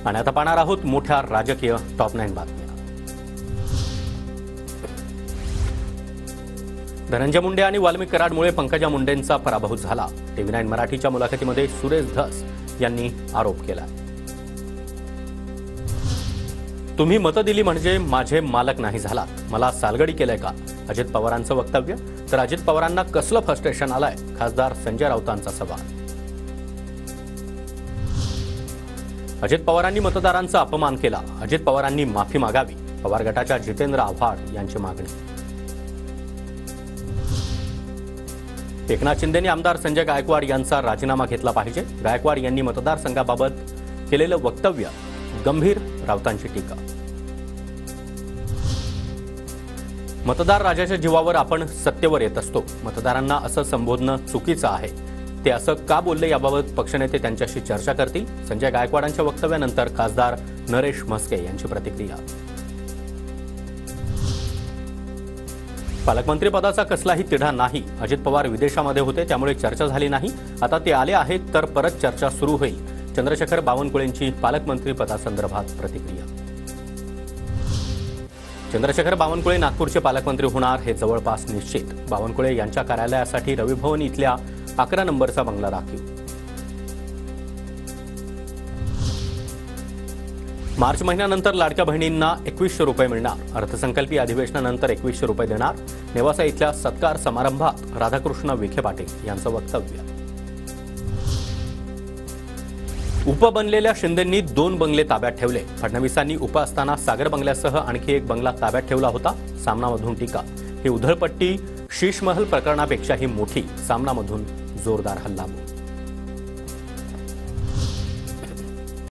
आणि आता पाहणार आहोत मोठ्या राजकीय टॉप 9 बातम्या। धनंजय मुंडे आणि वाल्मिक कराडमुळे पंकजा मुंडेंचा पराभव झाला। टीव्ही 9 मराठीच्या मुलाखतीमध्ये सुरेश धस यांनी आरोप केला। तुम्ही मत दिली म्हणजे माझे मालक नाही झाला, मला सालगडी केलंय का? अजित पवारांचं वक्तव्य। तर अजित पवारांना कसलं फ्रस्ट्रेशन आलंय? खासदार संजय राऊतांचा सवाल। अजित पवारांनी मतदारांचा अपमान केला, अजित पवारांनी माफी मागावी। पवार गटाच्या जितेंद्र आव्हाड यांची मागणी। एकनाथ शिंदेंनी आमदार संजय गायकवाड यांचा राजीनामा घेतला पाहिजे। गायकवाड यांनी मतदारसंघाबाबत केलेलं वक्तव्य गंभीर, राऊतांची टीका। मतदार राजाच्या जीवावर आपण सत्तेवर येत असतो, मतदारांना असं संबोधणं चुकीचं आहे। ते असं का बोलले याबाबत पक्षनेते त्यांच्याशी चर्चा करतील। संजय गायकवाडांच्या वक्तव्यानंतर खासदार नरेश म्हस्के यांची प्रतिक्रिया। पालकमंत्री पदाचा कसलाही तिढा नाही, अजित पवार विदेशामध्ये होते त्यामुळे चर्चा झाली नाही, आता ते आले आहेत तर परत चर्चा सुरू होईल। चंद्रशेखर बावनकुळेंची पालकमंत्री पदासंदर्भात प्रतिक्रिया। चंद्रशेखर बावनकुळे नागपूरचे पालकमंत्री होणार हे जवळपास निश्चित। बावनकुळे यांच्या कार्यालयासाठी रवी भवन इथल्या 11 नंबरचा बंगला राखीव। मार्च महिन्यानंतर लाडक्या बहिणींना 2100 रुपये मिळणार। अर्थसंकल्पीय अधिवेशनानंतर 2100 रुपये देणार। नेवासा इथल्या सत्कार समारंभात राधाकृष्ण विखे पाटील यांचं वक्तव्य। उप बनलेल्या शिंदेंनी 2 बंगले ताब्यात ठेवले। फडणवीसांनी उप असताना सागर बंगल्यासह आणखी एक बंगला ताब्यात ठेवला होता। सामनामधून टीका। ही उधळपट्टी शीश महल प्रकरणापेक्षाही मोठी, सामनामधून जोरदार हल्ला।